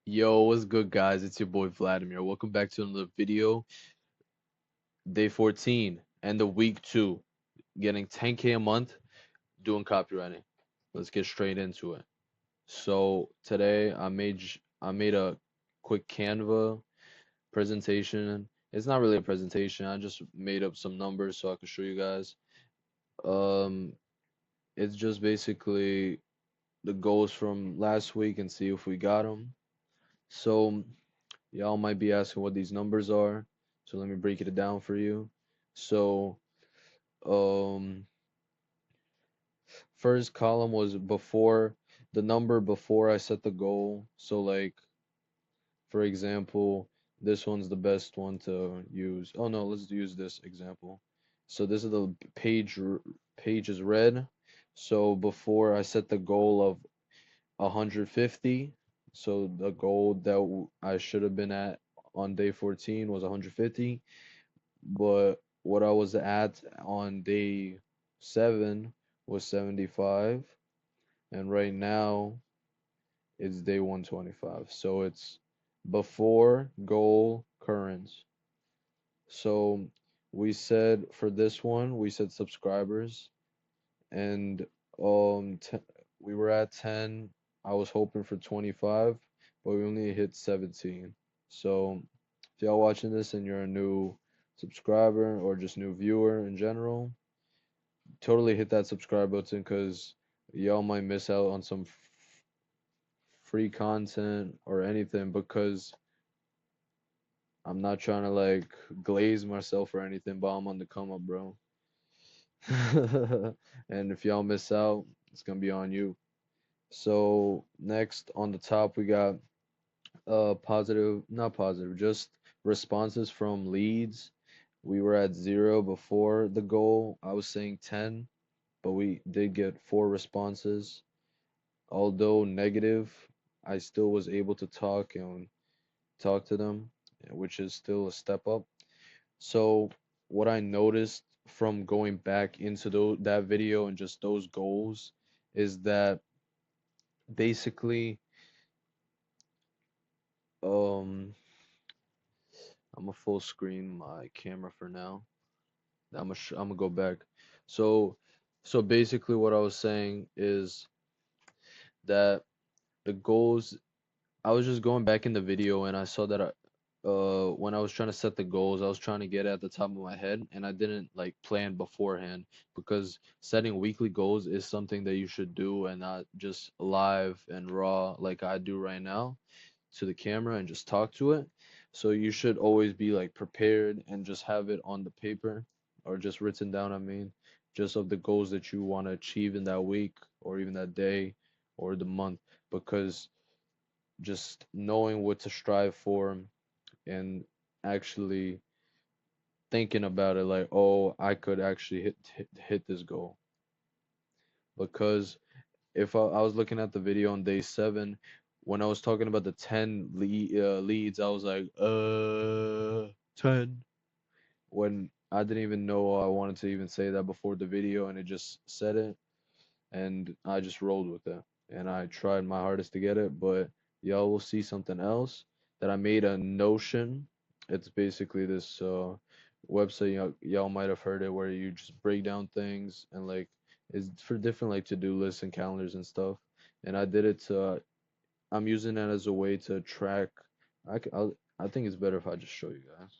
Yo, what's good, guys? It's your boy Vladimir. Welcome back to another video. Day 14 and the week 2, getting 10K a month doing copywriting. Let's get straight into it. So today I made a quick Canva presentation. It's not really a presentation. I just made up some numbers so I can show you guys. Um, it's just basically the goals from last week and see if we got them. So y'all might be asking what these numbers are, so let me break it down for you. So, um, first column was before the number before I set the goal. So, like, for example, this one's the best one to use. Oh no, let's use this example. So this is the page is red. So before I set the goal of 150, so the goal that I should have been at on day 14 was 150. But what I was at on day 7 was 75, and right now it's day 125. So it's before goal current. So we said for this one, we said subscribers, and t we were at 10. I was hoping for 25, but we only hit 17. So if y'all watching this and you're a new subscriber or just new viewer in general, totally hit that subscribe button because y'all might miss out on some free content or anything because I'm not trying to like glaze myself or anything, but I'm on the come up, bro. And if y'all miss out, it's gonna be on you. So next on the top we got positive, not positive, just responses from leads. We were at 0 before the goal. I was saying 10, but we did get 4 responses. Although negative, I still was able to talk to them, which is still a step up. So what I noticed from going back into that video and just those goals is that basically um I'm gonna full screen my camera for now. I'm gonna go back. So basically what I was saying is that the goals I was just going back in the video and I saw that when I was trying to set the goals, I was trying to get it at the top of my head and I didn't like plan beforehand because setting weekly goals is something that you should do and not just live and raw like I do right now to the camera and just talk to it. So you should always be like prepared and just have it on the paper or just written down, I mean, just of the goals that you want to achieve in that week or even that day or the month because just knowing what to strive for and actually thinking about it like, oh, I could actually hit this goal. Because if I was looking at the video on day 7, when I was talking about the 10 leads, I was like, 10. When I didn't even know I wanted to even say that before the video, and it just said it, and I just rolled with it. And I tried my hardest to get it, but y'all will see something else that I made a Notion. It's basically this website, y'all might have heard it, where you just break down things and like it's for different like to-do lists and calendars and stuff. And I did it to, I'm using it as a way to track. I think it's better if I just show you guys.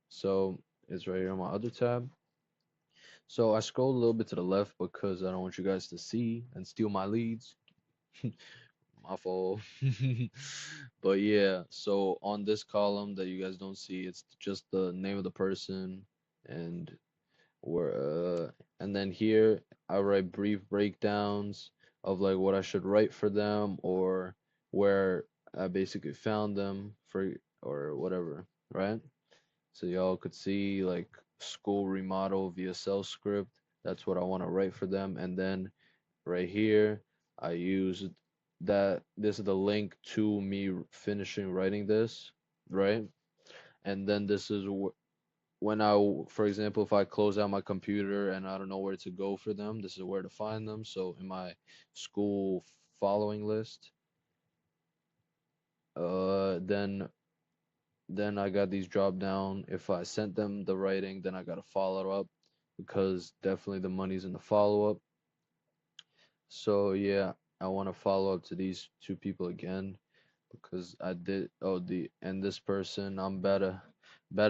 So it's right here on my other tab. So I scrolled a little bit to the left because I don't want you guys to see and steal my leads. My fault. But yeah, so on this column that you guys don't see, it's just the name of the person and where and then here I write brief breakdowns of like what I should write for them or where I basically found them for or whatever, right? So y'all could see like school remodel VSL script. That's what I want to write for them. And then right here, I used that. This is the link to me finishing writing this, right? And then this is when for example, if I close out my computer and I don't know where to go for them, this is where to find them. So in my school following list, Then I got these drop down. If I sent them the writing, then I gotta follow up because definitely the money's in the follow up. So yeah, I want to follow up to these two people again because I did. Oh, the and this person, I'm better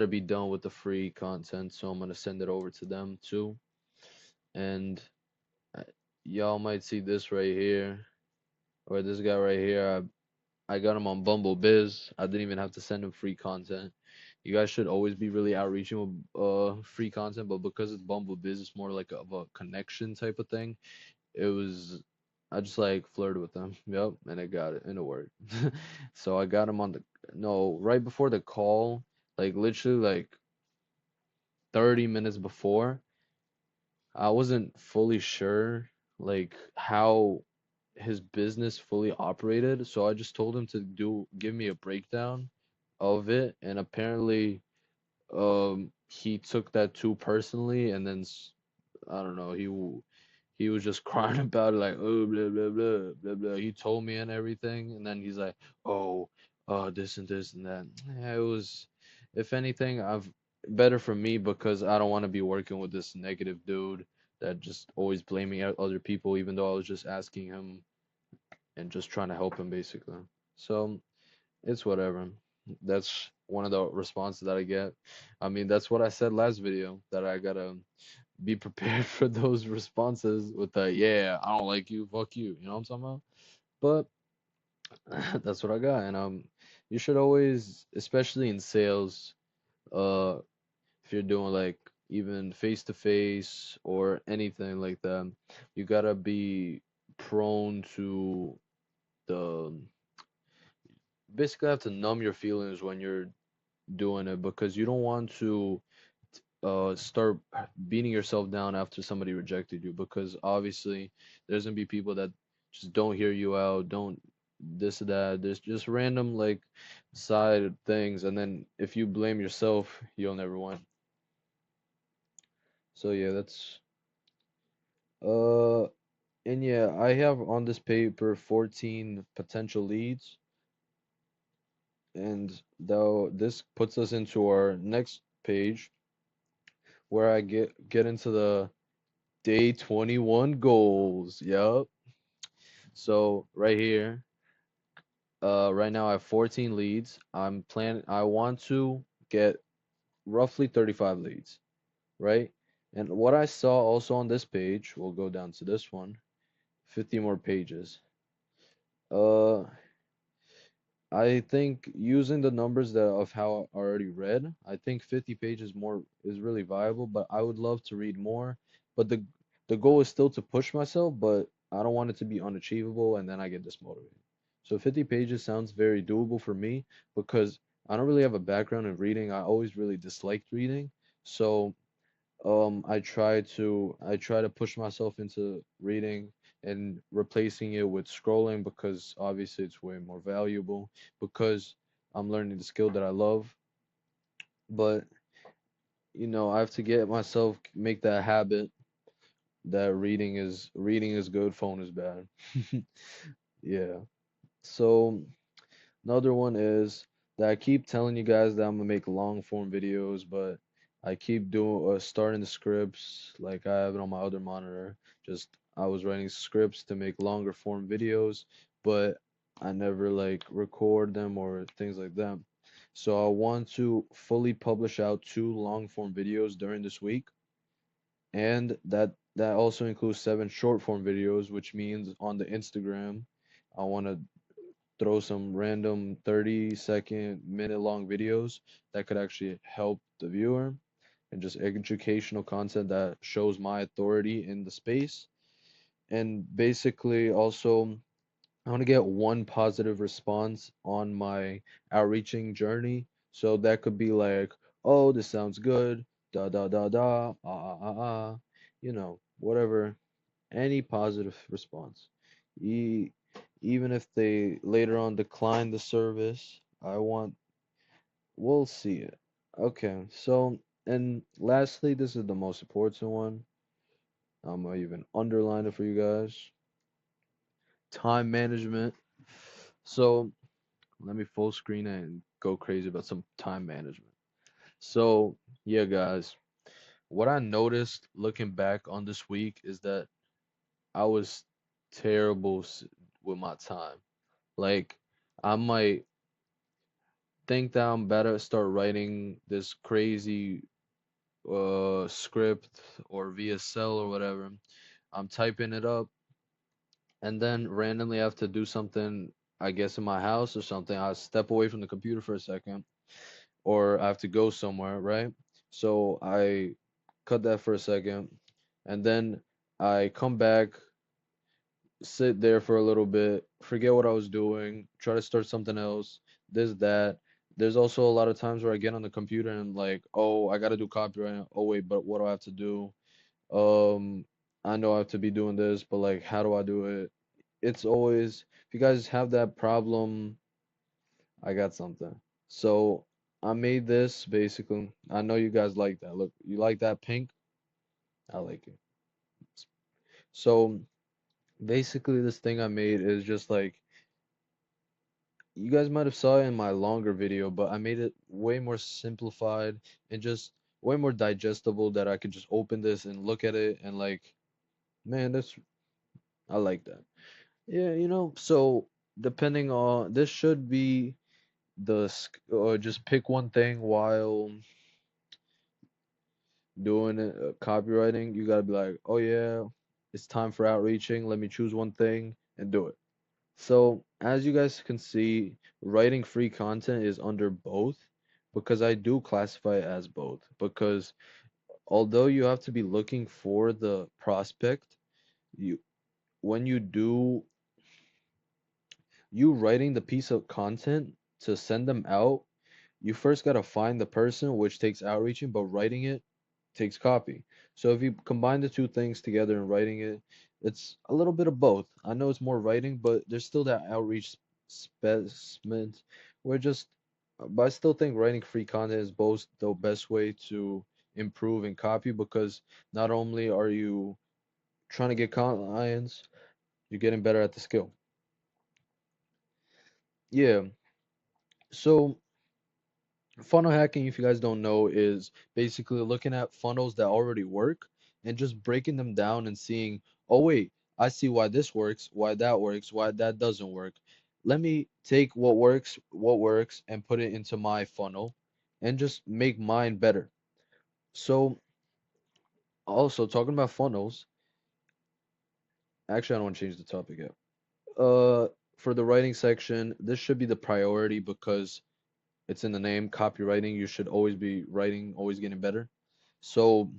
be done with the free content, so I'm gonna send it over to them too. And uh, y'all might see this right here, or this guy right here. I got him on Bumble Biz. I didn't even have to send him free content. You guys should always be really outreaching with free content, but because it's Bumble Biz, it's more like of a connection type of thing. It was I just like flirted with them. Yep, and I got it and it worked. So I got him on the no, right before the call, like literally like 30 minutes before. I wasn't fully sure like how his business fully operated, so I just told him to give me a breakdown of it, and apparently he took that too personally, and then I don't know, he was just crying about it like, oh, blah blah blah blah blah. He told me and everything, and then he's like, oh, this and this and that. Yeah, it was, if anything, I've better for me because I don't want to be working with this negative dude that just always blaming other people, even though I was just asking him and just trying to help him basically. So it's whatever. That's one of the responses that I get. I mean, that's what I said last video that I gotta be prepared for those responses with the yeah, I don't like you, fuck you. You know what I'm talking about? But that's what I got. And you should always, especially in sales, uh, if you're doing like even face to face or anything like that, you gotta be prone to the basically have to numb your feelings when you're doing it because you don't want to start beating yourself down after somebody rejected you because obviously there's gonna be people that just don't hear you out, don't this or that. There's just random like side things, and then if you blame yourself, you'll never win. So yeah, that's uh and yeah, I have on this paper 14 potential leads, and though this puts us into our next page where I get into the day 21 goals. Yup. So right here, right now I have 14 leads. I want to get roughly 35 leads, right? And what I saw also on this page, we'll go down to this one, 50 more pages. Uh, I think using the numbers that of how I already read, I think 50 pages more is really viable, but I would love to read more. But the goal is still to push myself, but I don't want it to be unachievable and then I get dismotivated. So 50 pages sounds very doable for me because I don't really have a background in reading. I always really disliked reading. So I try to push myself into reading and replacing it with scrolling because obviously it's way more valuable because I'm learning the skill that I love. But I have to get myself make that habit that reading is good, phone is bad. Yeah. So another one is that I keep telling you guys that I'm gonna make long form videos, but I keep doing starting the scripts like I have it on my other monitor. Just I was writing scripts to make longer form videos, but I never like record them or things like that. So I want to fully publish out 2 long form videos during this week, and that also includes 7 short form videos, which means on the Instagram, I want to throw some random 30-second, minute long videos that could actually help the viewer and just educational content that shows my authority in the space. And basically, also, I want to get one positive response on my outreaching journey. So that could be like, oh, this sounds good, da da da da, whatever, any positive response. E Even if they later on decline the service, we'll see it. Okay, so, and lastly, this is the most important one. I'm gonna even underline it for you guys. Time management. So, Let me full screen it and go crazy about some time management. So, yeah, guys, what I noticed looking back on this week is that I was terrible with my time. Like, I might think that I'm better start writing this crazy script or VSL or whatever. I'm typing it up and then randomly I have to do something, I guess in my house or something. I step away from the computer for a second or I have to go somewhere, right? So I cut that for a second and then I come back, sit there for a little bit, forget what I was doing, try to start something else, this, that. There's also a lot of times where I get on the computer and like, oh, I gotta do copyright. Oh wait, but what do I have to do? Um, I know I have to be doing this, but like, how do I do it? It's always, if you guys have that problem, I got something. So I made this basically. I know you guys like that. Look, you like that pink? I like it. So basically, this thing I made is just like you guys might have saw it in my longer video, but I made it way more simplified and just way more digestible that I could just open this and look at it and like, man, that's I like that. Yeah, so depending on this should be or just pick one thing while doing it, copywriting. You gotta be like, oh yeah, it's time for outreaching. Let me choose one thing and do it. So as you guys can see, writing free content is under both because I do classify it as both because although you have to be looking for the prospect, you when you do you writing the piece of content to send them out, you first got to find the person, which takes outreaching, but writing it takes copy. So if you combine the two things together and writing it, it's a little bit of both. I know it's more writing, but there's still that outreach specimen. We're just, but I still think writing free content is both the best way to improve in copy because not only are you trying to get clients, you're getting better at the skill. Yeah. So funnel hacking, if you guys don't know, is basically looking at funnels that already work and just breaking them down and seeing, oh, wait, I see why this works, why that doesn't work. Let me take what works, and put it into my funnel and just make mine better. So, also talking about funnels, actually, I don't want to change the topic yet. Uh, for the writing section, this should be the priority because it's in the name, copywriting. You should always be writing, always getting better. So,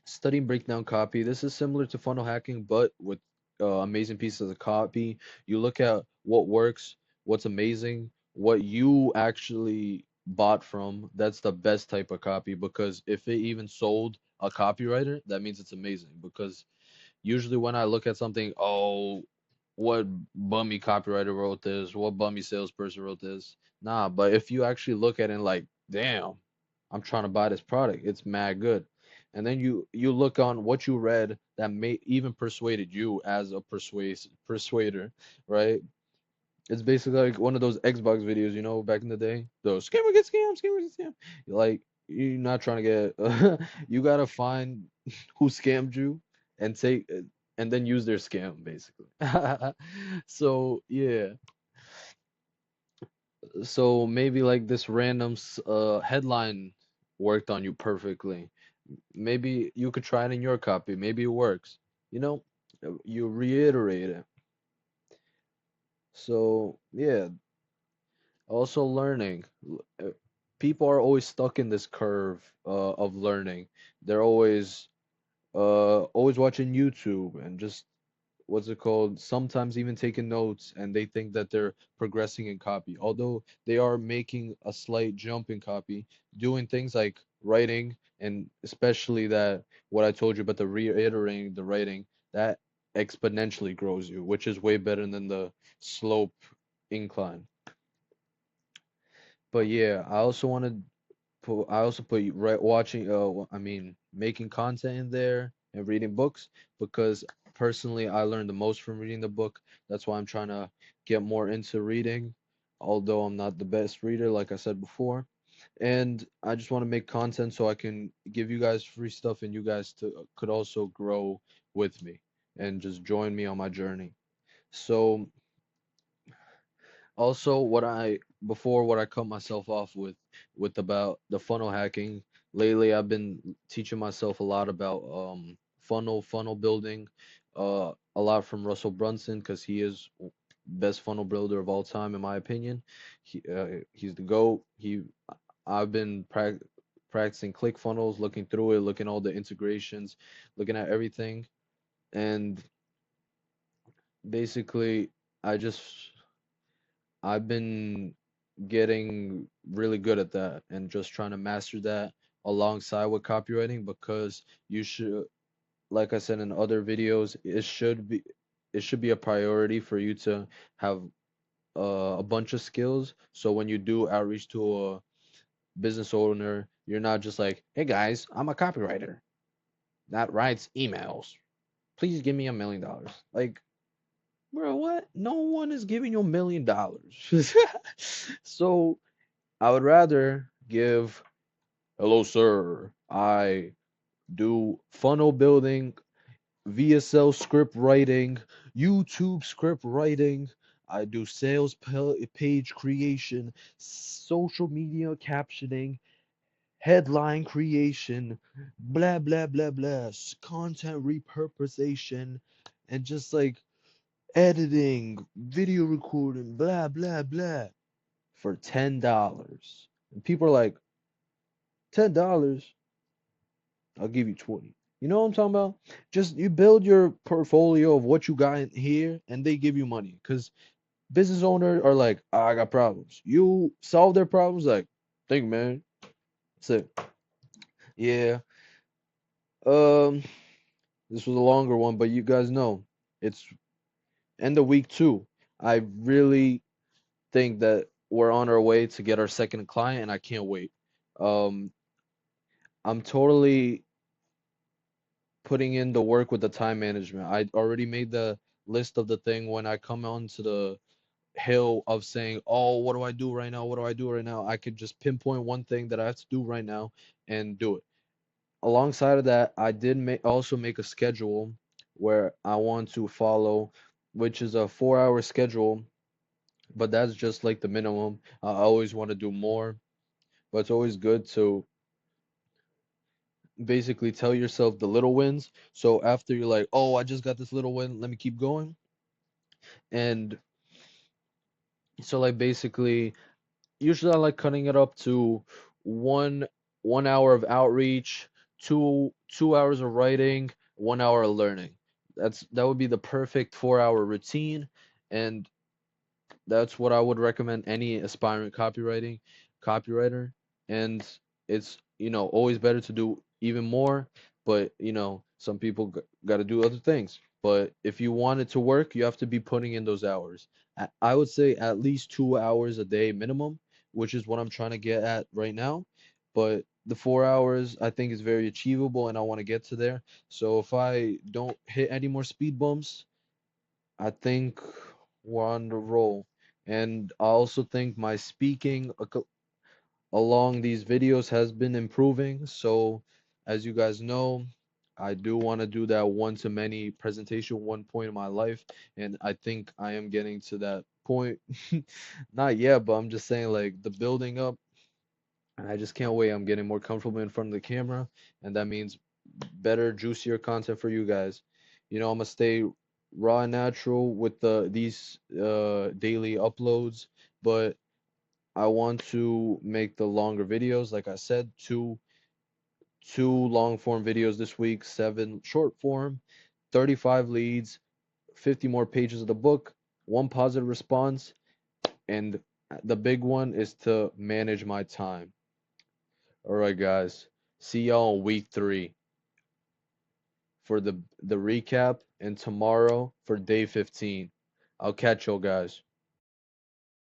studying breakdown copy. This is similar to funnel hacking, but with amazing pieces of copy. You look at what works, what's amazing, what you actually bought from. That's the best type of copy because if it even sold a copywriter, that means it's amazing. Because usually when I look at something, oh, what bummy copywriter wrote this, what bummy salesperson wrote this. Nah, but if you actually look at it and like, damn, I'm trying to buy this product, it's mad good. And then you look on what you read that may even persuaded you as a persuader, right? It's basically like one of those Xbox videos, back in the day. Those scammer get scammed, scammer get scammed. Like you're not trying to get you gotta find who scammed you and take and then use their scam basically. So yeah, so maybe like this random headline worked on you perfectly. Maybe you could try it in your copy. Maybe it works. You know, you reiterate it. So yeah, also learning. People are always stuck in this curve of learning. They're always watching YouTube and just what's it called? Sometimes even taking notes, and they think that they're progressing in copy. Although they are making a slight jump in copy, doing things like writing, and especially that what I told you about the reiterating the writing, that exponentially grows you, which is way better than the slope incline. But yeah, I also put watching I mean making content in there and reading books because personally I learned the most from reading the book. That's why I'm trying to get more into reading. although I'm not the best reader, like I said before. And I just want to make content so I can give you guys free stuff and you guys could also grow with me and just join me on my journey. So also, what I cut myself off with about the funnel hacking, lately I've been teaching myself a lot about funnel building, a lot from Russell Brunson because he is best funnel builder of all time in my opinion. He's the GOAT. I've been practicing click funnels, looking through it, looking all the integrations, looking at everything, and basically I just I've been getting really good at that and just trying to master that alongside with copywriting because you should, like I said in other videos, it should be a priority for you to have a bunch of skills. So when you do outreach to a business owner, you're not just like, "Hey guys, I'm a copywriter that writes emails. Please give me $1 million." Like, bro, what? No one is giving you $1 million. So I would rather give, hello, sir. I do funnel building, VSL script writing, YouTube script writing. I do sales page creation, social media captioning, headline creation, blah, blah, blah, blah, content repurposation, and just like editing, video recording, blah, blah, blah, for $10. And people are like, $10? I'll give you 20. You know what I'm talking about? Just you build your portfolio of what you got in here and they give you money. Because business owners are like, "Ah, I got problems." You solve their problems, like, think, man. That's it. Yeah. Um, this was a longer one, but you guys know it's end of week 2. I really think that we're on our way to get our second client, and I can't wait. Um, I'm totally putting in the work with the time management. I already made the list of the thing when I come onto the hill of saying, "Oh, what do I do right now? What do I do right now?" I could just pinpoint one thing that I have to do right now and do it. Alongside of that, I did also make a schedule where I want to follow, which is a 4-hour schedule, but that's just like the minimum. I always want to do more, but it's always good to basically tell yourself the little wins. So after you're like, "Oh, I just got this little win, let me keep going." And so like basically usually I like cutting it up to one 1 hour of outreach, two hours of writing, 1 hour of learning. That would be the perfect 4-hour routine, and that's what I would recommend any aspiring copywriter. And it's, always better to do even more, but some people got to do other things. But if you want it to work, you have to be putting in those hours. I would say at least 2 hours a day minimum, which is what I'm trying to get at right now. But the 4 hours I think is very achievable, and I want to get to there. So if I don't hit any more speed bumps, I think we're on the roll. And I also think my speaking along these videos has been improving. So, as you guys know, I do want to do that one-to-many presentation one point in my life, and I think I am getting to that point. Not yet, but I'm just saying like the building up, and I just can't wait. I'm getting more comfortable in front of the camera, and that means better, juicier content for you guys. I'm gonna stay raw and natural with these daily uploads, but I want to make the longer videos. Like I said, two long form videos this week, 7 short form, 35 leads, 50 more pages of the book, one positive response, and the big one is to manage my time. All right, guys. See y'all on week 3 for the recap and tomorrow for day 15. I'll catch y'all guys.